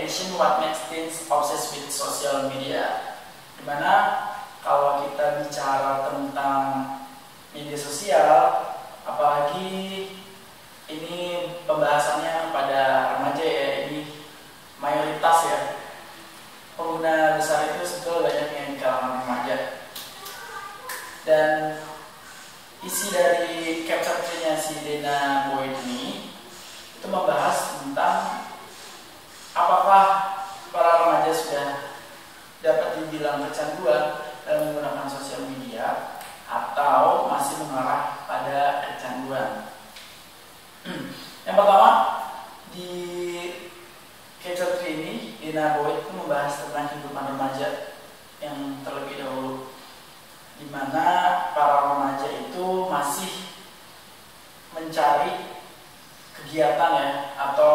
edition What Makes Teens Obsessed with Social Media, dimana kalau kita bicara tentang media sosial, apalagi ini pembahasannya pada remaja ya, ini mayoritas ya, pengguna besar itu sebetulnya banyak yang di kalangan remaja. Dan isi dari capture nya si Dana Boyd ini itu membahas tentang apakah para remaja sudah dapat dibilang kecanduan dalam menggunakan sosial media atau masih mengarah pada kecanduan. Yang pertama, di capture ini Dana Boyd itu membahas tentang kehidupan remaja yang terlebih dahulu, di mana para remaja itu masih mencari kegiatan ya, atau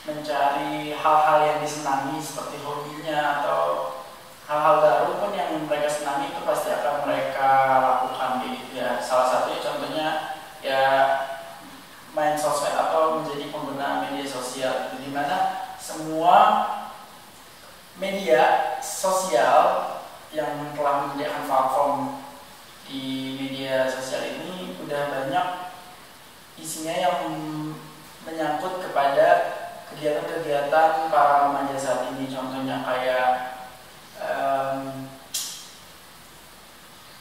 mencari hal-hal yang disenangi seperti hobinya atau hal-hal baru pun yang mereka senangi itu pasti akan mereka lakukan gitu ya. Salah satunya contohnya ya main sosmed atau menjadi pengguna media sosial, di mana semua media sosial yang telah menyediakan platform di media sosial ini udah banyak isinya yang menyangkut kepada kegiatan-kegiatan para remaja saat ini. Contohnya kayak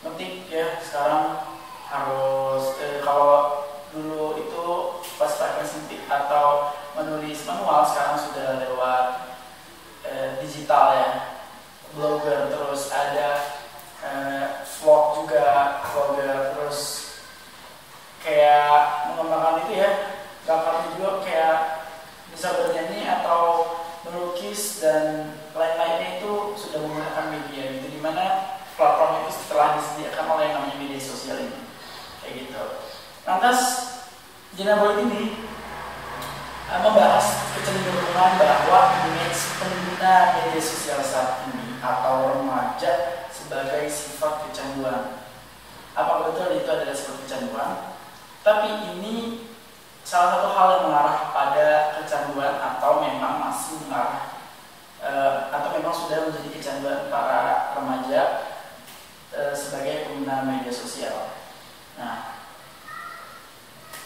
ngetik ya, sekarang harus kalau dulu itu pas pakai ngetik atau menulis manual, sekarang sudah lewat digital ya, blogger, terus ada vlog juga, vlogger, terus kayak mengembangkan itu ya, bakalnya juga kayak bisa bernyanyi atau melukis dan lain-lainnya itu sudah menggunakan media gitu, dimana platform itu setelah disediakan oleh yang namanya media sosial ini kayak gitu. Lantas Dana Boyd ini membahas kecenderungan bahwa image pengguna media sosial saat ini atau remaja sebagai sifat kecanduan. Apa betul itu adalah sifat kecanduan? Tapi ini salah satu hal yang mengarah pada kecanduan atau memang masih mengarah atau memang sudah menjadi kecanduan para remaja sebagai pengguna media sosial. Nah,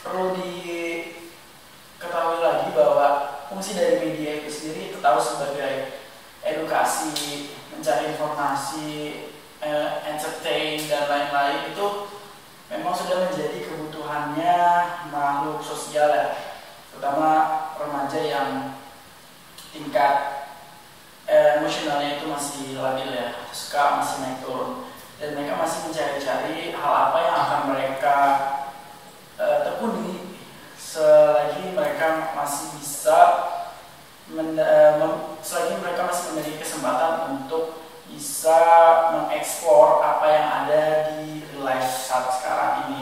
perlu diketahui lagi bahwa fungsi dari media itu sendiri kita tahu sebagai edukasi, mencari informasi, entertain dan lain-lain, itu memang sudah menjadi kebutuhannya makhluk sosial ya, terutama remaja yang tingkat emosionalnya itu masih labil ya, masih naik turun, dan mereka masih mencari-cari hal apa yang akan mereka tekuni selagi mereka masih bisa selagi mereka masih memiliki kesempatan untuk bisa mengeksplor apa yang ada di live saat sekarang ini.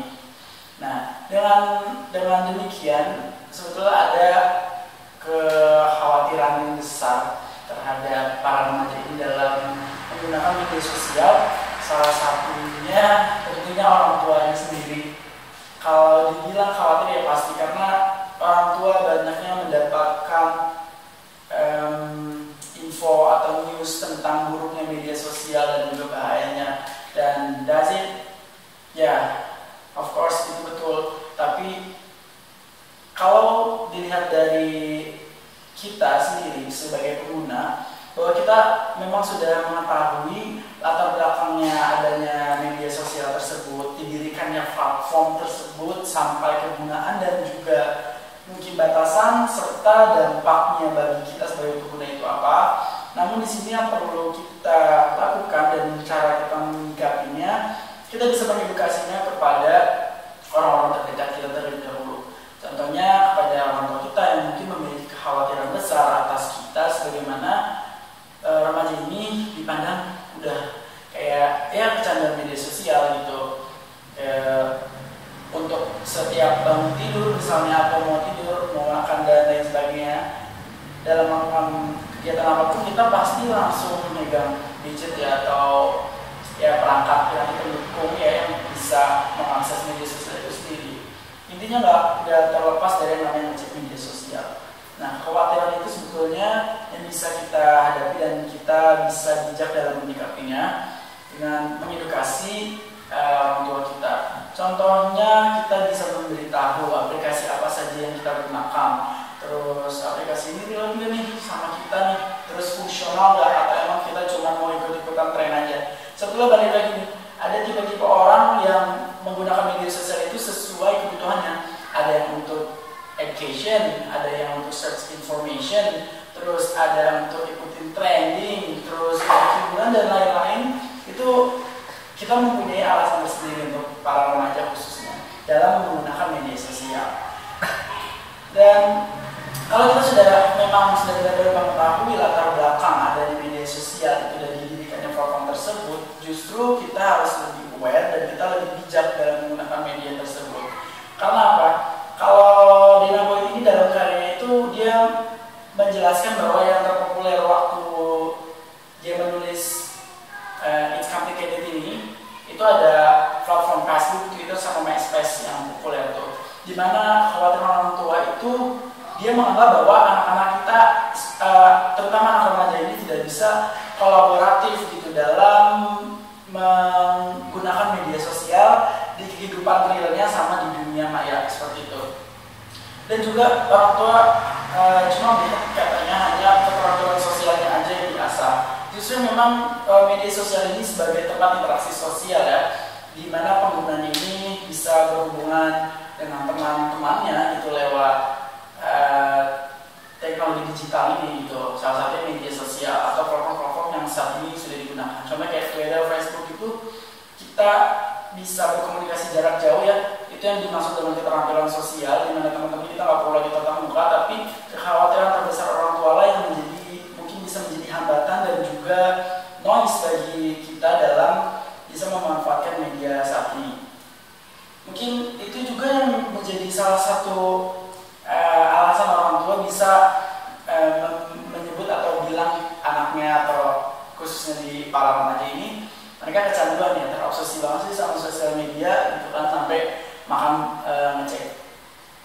Nah, dengan demikian sebetulnya ada kekhawatiran yang besar terhadap para remaja ini dalam menggunakan media sosial. Salah satunya tentunya orang tuanya sendiri. Kalau dibilang khawatir ya pasti, karena orang tua banyaknya mendapatkan info atau news tentang buruknya media sosial dan juga bahayanya. Dan does it? Ya, of course itu betul. Tapi kalau dilihat dari kita sendiri sebagai pengguna, bahwa kita memang sudah mengetahui latar belakangnya adanya media sosial tersebut, didirikannya platform tersebut, sampai kegunaan dan juga mungkin batasan serta dampaknya bagi kita sebagai pengguna itu apa. Namun di sini yang perlu kita lakukan dan cara kita menyikapinya, kita bisa mengedukasinya kepada orang-orang terdekat kita terlebih dahulu. Contohnya kepada orang tua kita yang mungkin memiliki kekhawatiran besar atas kita, sebagaimana remaja ini dipandang udah kayak ya kecanduan media sosial gitu. Untuk setiap bangun tidur misalnya, atau mau tidur, mau makan dan lain sebagainya, dalam melakukan kegiatan apapun kita pasti langsung memegang gadget ya, atau ya perangkat yang pendukung ya yang bisa mengakses media sosial itu sendiri. Intinya nggak terlepas dari yang namanya ngecek media sosial. Nah, kekhawatiran itu sebetulnya yang bisa kita hadapi dan kita bisa bijak dalam menyikapinya dengan mengedukasi orang tua kita. Contohnya kita bisa memberitahu aplikasi apa saja yang kita gunakan. Terus aplikasi ini relate nih sama kita nih, terus fungsional nggak, atau emang kita cuma mau ikut-ikutan tren aja. Sebetulnya balik lagi nih, ada tipe-tipe orang yang menggunakan media sosial itu sesuai kebutuhannya. Ada yang untuk education, ada yang untuk search information, terus ada yang untuk ikutin trending, terus hiburan dan lain-lain. Itu kita mempunyai alasan tersendiri untuk para remaja khususnya dalam menggunakan media sosial. Dan kalau kita memang sudah benar-benar mengetahui latar belakang adanya media sosial itu dan dididikannya platform tersebut, justru kita harus lebih aware dan kita lebih bijak dalam menggunakan media tersebut. Karena apa? Kalau Dina Boyd ini dalam karyanya itu dia menjelaskan bahwa yang terpopuler waktu dia menulis It's Complicated ini itu ada platform Facebook, Twitter, sama MySpace yang populer tuh. Dimana khawatir orang tua itu dia menganggap bahwa anak-anak kita, terutama anak remaja ini tidak bisa kolaboratif gitu dalam menggunakan media sosial di kehidupan realnya sama di dunia maya seperti itu. Dan juga orang tua cuma melihat katanya hanya keterampilan sosialnya aja yang diasah. Justru memang media sosial ini sebagai tempat interaksi sosial ya, di mana penggunanya ini bisa berhubungan dengan teman-temannya itu lewat teknologi digital ini gitu. Salah satunya media sosial atau platform-platform yang saat ini sudah digunakan. Contohnya kayak Twitter, Facebook itu kita bisa berkomunikasi jarak jauh ya. Itu yang dimaksud dengan keterampilan sosial, di mana teman-teman kita nggak perlu lagi tatap muka, tapi kekhawatiran terbesar orang tua lah yang mungkin bisa menjadi hambatan dan juga noise bagi kita dalam bisa memanfaatkan media saat ini. Mungkin itu juga yang menjadi salah satu alasan orang tua bisa menyebut atau bilang anaknya atau khususnya di para remaja ini mereka kecanduan ya, terobsesi banget sih sama sosial media gitu kan, sampai makan ngecek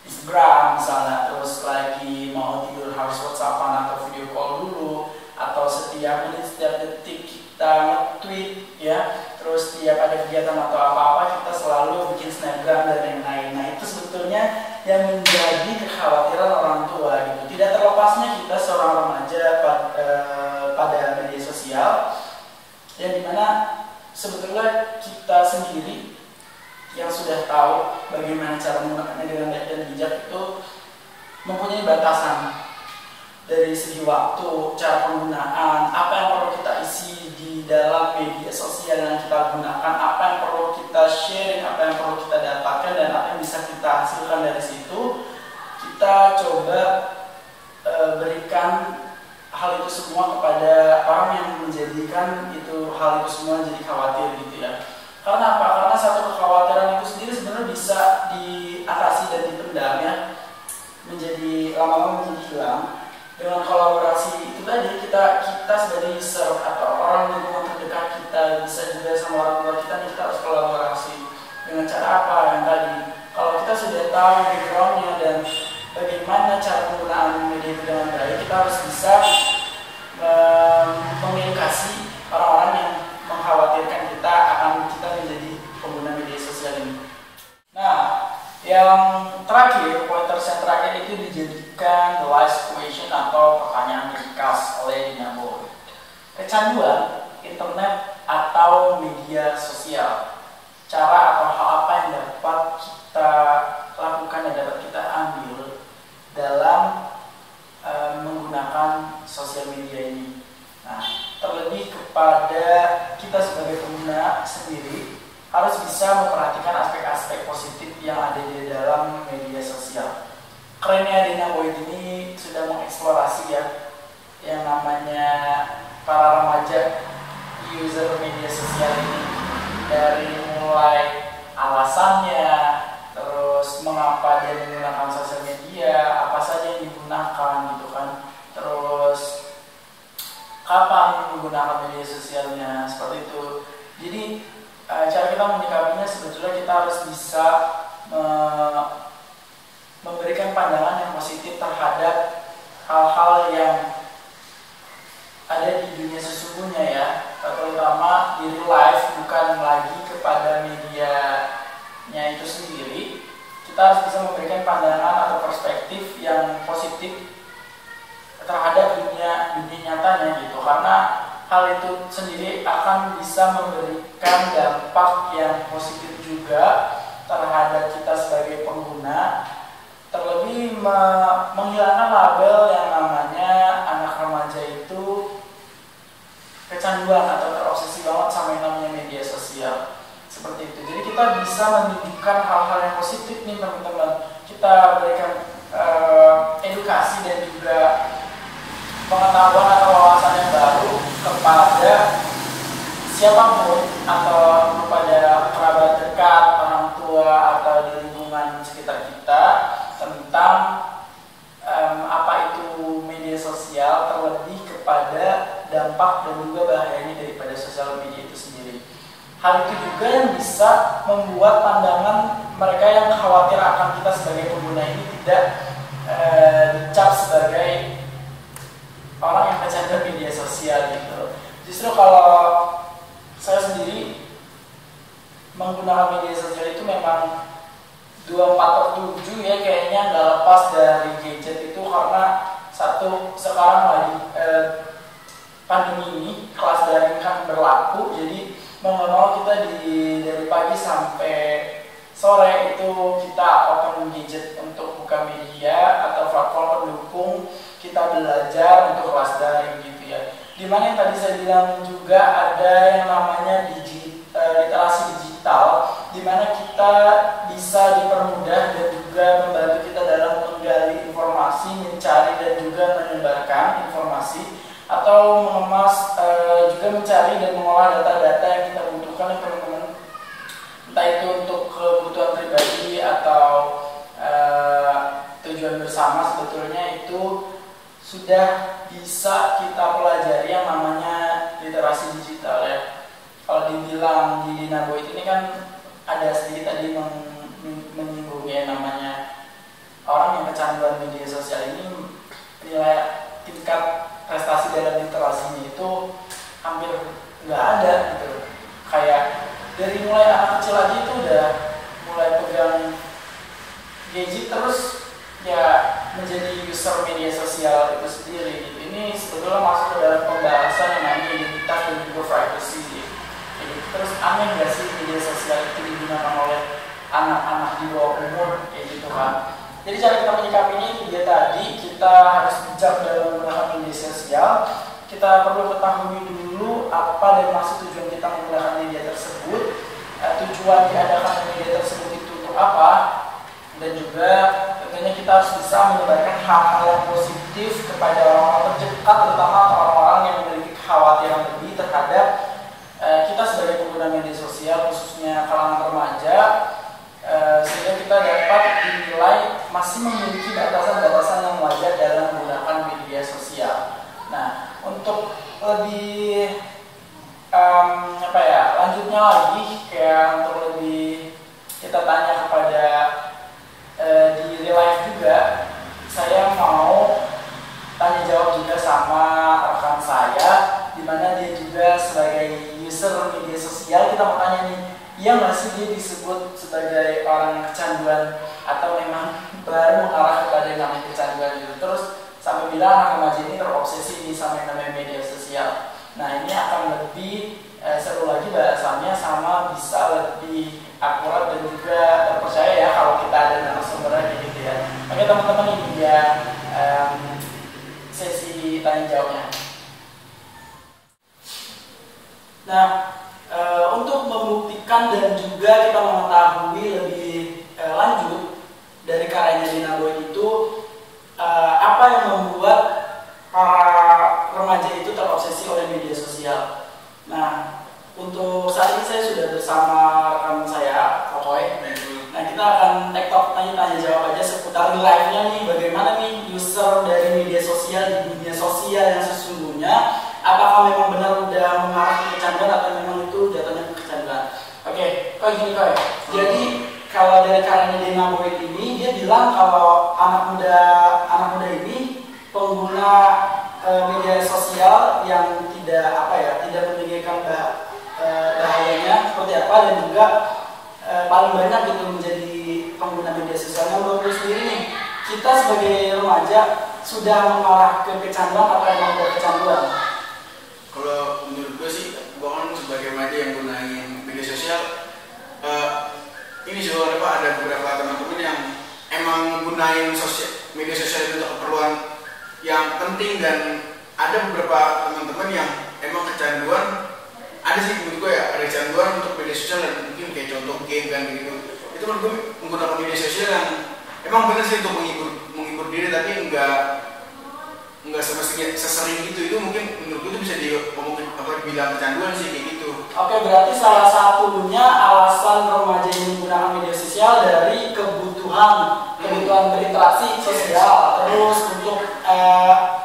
Instagram misalnya, terus lagi mau tidur harus WhatsAppan atau video call dulu, atau setiap menit setiap detik kita nge-tweet ya, terus setiap ada kegiatan atau apa-apa kita selalu bikin snapgram dan lain-lain. Nah itu sebetulnya yang menjadi kekhawatiran orang tua gitu. Tidak terlepasnya kita seorang remaja pada media sosial, yang dimana sebetulnya kita sendiri yang sudah tahu bagaimana cara menggunakannya dengan baik dan bijak itu mempunyai batasan dari segi waktu, cara penggunaan, apa yang perlu kita isi di dalam media sosial yang kita gunakan, apa yang perlu kita sharing, apa yang perlu kita dapatkan, dan apa yang bisa kita hasilkan dari situ. Kita coba berikan hal itu semua kepada orang yang menjadikan hal itu semua jadi khawatir gitu ya. Karena apa? Karena satu kekhawatiran itu sendiri sebenarnya bisa diatasi dan dipendam ya, menjadi lama-lama menjadi hilang. Dengan kolaborasi itu tadi kita sebagai user atau orang lingkungan terdekat kita, bisa juga sama orang tua kita nih, kita harus kolaborasi. Dengan cara apa? Yang tadi, kalau kita sudah tahu backgroundnya dan bagaimana cara penggunaan media itu dengan baik, kita harus bisa mengedukasi orang-orang yang mengkhawatirkan kita akan kita menjadi pengguna media sosial ini. Nah, yang terakhir, pointers yang terakhir itu dijadikan the last question atau pertanyaan ringkas oleh Dina Boyd. Kecanduan internet atau media sosial, cara atau hal apa yang dapat kita lakukan dan dapat kita ambil dalam menggunakan sosial media ini. Nah, terlebih kepada kita sebagai pengguna sendiri harus bisa memperhatikan aspek-aspek positif yang ada di dalam media sosial. Kerennya Dina Boyd ini sudah mengeksplorasi ya yang namanya para remaja user media sosial ini, dari mulai alasannya, terus mengapa dia menggunakan sosial media, apa saja yang digunakan gitu kan, terus kapan menggunakan media sosialnya, seperti itu. Jadi cara kita menyikapinya sebetulnya kita harus bisa memberikan pandangan yang positif terhadap hal-hal yang ada di dunia sesungguhnya ya, terutama di real life, bukan lagi kepada medianya itu sendiri. Kita harus bisa memberikan pandangan atau perspektif yang positif terhadap dunia nyatanya gitu, karena hal itu sendiri akan bisa memberikan dampak yang positif juga terhadap kita sebagai pengguna, terlebih menghilangkan label yang namanya anak remaja itu kecanduan atau terobsesi banget sama yang namanya media sosial seperti itu. Jadi kita bisa menunjukkan hal-hal yang positif nih teman-teman, kita berikan edukasi dan juga pengetahuan atau wawasan yang baru kepada siapapun atau kepada kerabat dekat, orang tua atau di lingkungan sekitar kita tentang apa itu media sosial, terlebih kepada dampak dan juga bahayanya daripada sosial media itu sendiri. Hal itu juga yang bisa membuat pandangan mereka yang khawatir akan kita sebagai pengguna ini tidak dicap sebagai orang yang kecanduan media sosial gitu. Justru kalau saya sendiri menggunakan media sosial itu memang 24/7 ya, kayaknya nggak lepas dari gadget itu, karena satu, sekarang lagi pandemi ini, kelas daring kan berlaku, jadi mau nggak mau kita dari pagi sampai sore itu kita open gadget untuk buka media atau platform pendukung kita belajar untuk kelas daring gitu ya. Dimana yang tadi saya bilang juga ada yang namanya literasi digital, dimana kita bisa dipermudah dan juga membantu kita dalam menggali informasi, mencari dan juga menyebarkan informasi, atau mengemas juga mencari dan mengolah data-data yang kita butuhkan ya teman-teman, entah itu untuk kebutuhan pribadi atau tujuan bersama. Sebetulnya itu sudah bisa kita pelajari yang namanya literasi digital ya. Kalau dibilang di Dinaboid ini kan ada sedikit tadi menyinggung ya, namanya orang yang kecanduan media sosial ini nilai tingkat prestasi dalam literasinya itu hampir nggak ada gitu. Kayak dari mulai anak kecil aja itu udah mulai pegang gadget terus ya menjadi user media sosial itu sendiri gitu. Ini sebetulnya masuk ke dalam pembahasan yang namanya identitas dan juga privacy gitu. Terus aneh nggak sih media sosial itu digunakan oleh anak-anak di bawah umur kayak gitu kan. Jadi cara kita menyikapinya itu dia tadi, kita harus bijak dalam menggunakan media sosial. Kita perlu ketahui dulu apa dan maksud tujuan kita menggunakan media tersebut, tujuan diadakan media tersebut itu untuk apa, dan juga tentunya kita harus bisa menyebarkan hal-hal yang positif kepada orang-orang terdekat, terutama orang-orang yang memiliki kekhawatiran lebih terhadap kita sebagai pengguna media sosial, khususnya kalangan remaja, sehingga kita dapat dinilai masih memiliki batasan-batasan yang wajar dalam menggunakan media sosial. Nah, untuk lebih lanjutnya lagi, kayak untuk lebih kita tanya kepada di real life juga, saya mau tanya jawab juga sama rekan saya, dimana dia juga sebagai user media sosial. Kita mau tanya nih, iya nggak sih dia disebut sebagai orang yang kecanduan, atau memang baru mengarah kepada yang namanya kecanduan gitu. Terus sampai bilang anak remaja ini terobsesi sama yang namanya media sosial. Nah, ini akan lebih seru lagi bahasannya, sama bisa lebih akurat dan juga terpercaya ya kalau kita ada narasumbernya gitu ya. Oke teman-teman, ini dia sesi tanya jawabnya. Nah, untuk membuktikan dan juga kita mengetahui lebih lanjut dari karyanya Dinaboid itu, apa yang membuat para remaja itu terobsesi oleh media sosial. Nah, untuk saat ini saya sudah bersama rekan saya, Kokoy. Nah, kita akan tektok tanya jawab aja seputar live-nya nih, bagaimana nih user dari media sosial di dunia sosial yang sesungguhnya. Apakah memang benar udah mengarah ke kecanduan atau memang itu jatuhnya ke kecanduan? Oke, kok gini Koy. Jadi kalau dari karyanya Dinaboid ini, dia bilang kalau anak muda ini pengguna pengguna media sosial yang tidak memikirkan bahayanya seperti apa, dan juga paling banyak gitu menjadi pengguna media sosial. Yang menurut gue sendiri nih, kita sebagai remaja sudah mengarah ke kecanduan atau emang ke kecanduan? Kalau menurut gue sih, gue kan sebagai remaja yang gunain media sosial, ini sebenarnya Pak, ada beberapa teman-teman yang emang gunain media sosial itu untuk keperluan yang penting, dan ada beberapa teman-teman yang emang kecanduan. Ada sih menurut gue ya, ada kecanduan untuk media sosial, dan mungkin kayak contoh game kan gitu. Itu menurut gue menggunakan media sosial yang emang benar sih untuk menghibur diri, tapi enggak semestinya sesering itu mungkin menurut gue itu bisa dibilang kecanduan sih kayak gitu. Oke, berarti salah satunya alasan remaja ini menggunakan media sosial dari kebutuhan berinteraksi sosial, terus untuk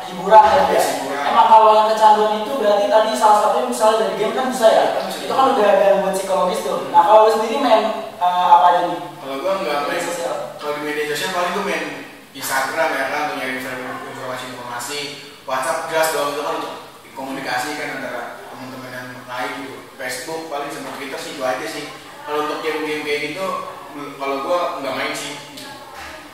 hiburan ya. Emang kalau yang kecanduan itu berarti tadi salah satunya misalnya dari game kan bisa ya? Itu kan udah gangguan psikologis tuh. Nah kalau lu sendiri main apa aja nih? Kalau gue nggak main sosial. Kalau di media sosial paling gue main Instagram ya kan, untuk nyari informasi. WhatsApp jelas dong, itu kan untuk komunikasi kan antara teman-teman yang lain gitu. Facebook paling sama Twitter sih, itu aja sih. Kalau untuk game-game kayak gitu, kalau gue nggak main sih.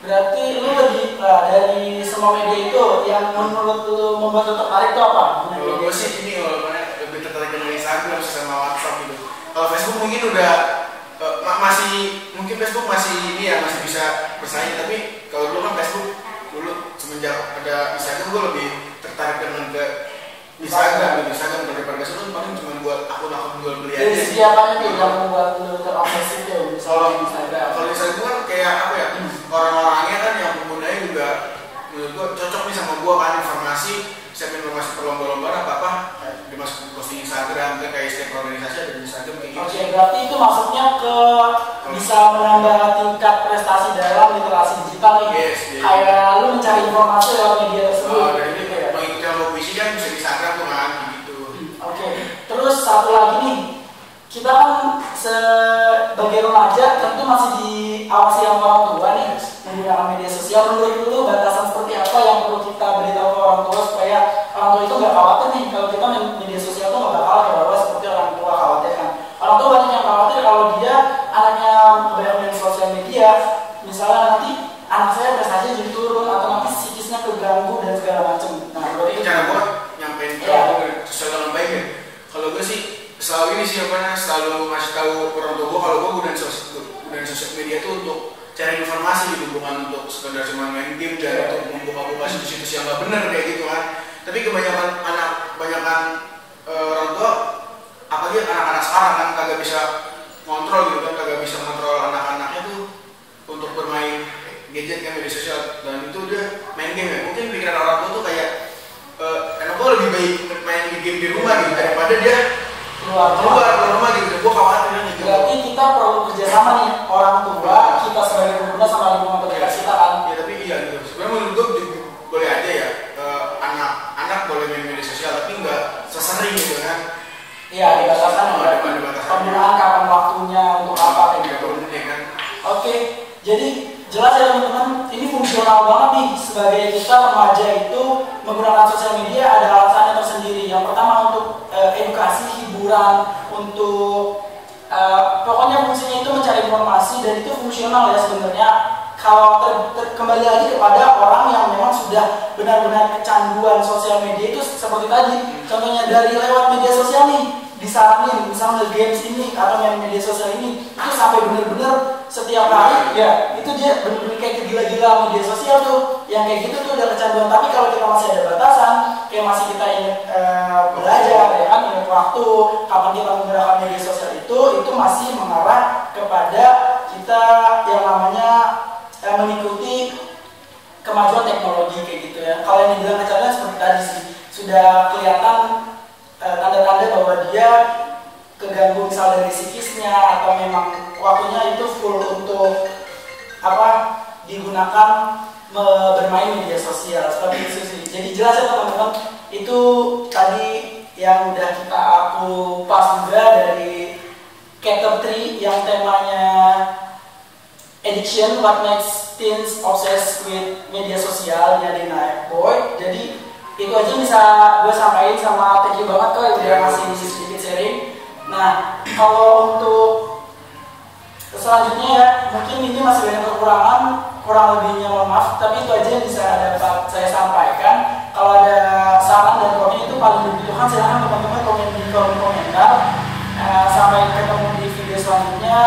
Berarti lu lebih dari semua media itu yang menurut lu membuat lu tertarik itu apa? Kalau gue sih ini, kalau lebih tertarik dengan Instagram sama WhatsApp gitu. Kalau Facebook mungkin udah mungkin Facebook masih ini ya, masih bisa bersaing, tapi kalau dulu kan Facebook dulu semenjak ada Instagram gue lebih tertarik dengan ke Instagram daripada Facebook paling cuma buat akun-akun jual beli aja. Jadi siapanya nih yang membuat lu terobsesi tuh? Kalau Instagram kan kayak apa ya, orang-orangnya kan yang penggunanya juga menurut gue cocok nih sama gue kan, informasi per lomba-lomba apa dimasukin posting Instagram kan, kayak setiap organisasi ada di Instagram kayak gitu. Oke, berarti itu maksudnya ke bisa menambah tingkat prestasi dalam literasi digital nih. Yes. Kayak lu mencari informasi lewat media tersebut. Dan ini mengikuti lomba puisi kan bisa di Instagram tuh kan gitu. Oke. Terus satu lagi nih, kita kan sebagai remaja tentu masih diawasi sama orang tua nih menggunakan media sosial. Menurut lu batasan seperti apa yang perlu kita beritahu ke orang tua supaya orang tua itu nggak khawatir nih kalau kita main media sosial tuh nggak bakal ke bawah seperti orang tua khawatir kan? Orang tua banyak yang khawatir kalau dia anaknya kebanyakan main sosial media, misalnya nanti anak saya prestasinya jadi turun atau nanti psikisnya keganggu dan segala macam. Nah, berarti cara gue nyampein sosial dengan baik ya. Kalau gue sih selalu ini sih selalu ngasih tahu orang tua gue kalau gue gunain sosial media itu untuk cari informasi gitu, bukan untuk sekedar cuma main game dan untuk membuka-buka situs-situs yang nggak benar kayak gitu kan. Tapi kebanyakan orang tua, apalagi anak-anak sekarang kan kagak bisa kontrol gitu kan, kagak bisa kontrol anak-anaknya tuh untuk bermain gadget kan, media sosial, dan itu dia main game ya. Mungkin pikiran orang tua tuh kayak anak gue lebih baik main game di rumah gitu daripada dia keluar rumah gitu. Gue khawatir gitu. Berarti kita perlu kerjasama nih, orang tua, kita sebagai pengguna sama lingkungan terdekat kita kan. Ya tapi iya gitu. Sebenarnya menurut gue boleh aja ya, anak boleh main media sosial tapi nggak sesering gitu kan. Iya, dibatasi penggunaan kapan waktunya untuk apa kayak gitu. Kan. Oke, jadi jelas ya teman-teman, ini fungsional banget nih sebagai kita remaja itu menggunakan sosial media ada alasannya tersendiri. Yang pertama untuk edukasi, hiburan, untuk pokoknya fungsinya itu mencari informasi, dan itu fungsional ya sebenarnya. Kalau kembali lagi kepada orang yang memang sudah benar-benar kecanduan sosial media itu seperti tadi, contohnya dari lewat media sosial nih, disaranin misalnya games ini atau main media sosial ini, itu sampai benar-benar setiap hari ya, itu dia benar-benar kayak gila-gila media sosial tuh, yang kayak gitu tuh udah kecanduan. Tapi kalau kita masih ada batasan, kayak masih kita ingat belajar ya kan, ingat waktu kapan kita menggunakan media sosial itu masih mengarah kepada kita yang namanya mengikuti kemajuan teknologi kayak gitu ya. Kalau yang dibilang kecanduan seperti tadi sih, sudah kelihatan tanda-tanda bahwa dia keganggu misal dari psikisnya atau memang waktunya itu full untuk digunakan bermain media sosial seperti itu sih. Jadi jelas ya teman-teman, itu tadi yang udah aku pas juga dari chapter 3 yang temanya addiction, what makes teens obsessed with media sosial dari Boyd. Jadi itu aja bisa gue sampaikan, sama thank you banget kok udah masih sedikit sharing. Nah kalau untuk selanjutnya ya mungkin ini masih banyak kekurangan, kurang lebihnya mohon maaf, tapi itu aja yang bisa dapat saya sampaikan. Kalau ada saran dan komen itu paling dibutuhkan silahkan teman-teman komen di kolom komentar. Sampai ketemu di video selanjutnya.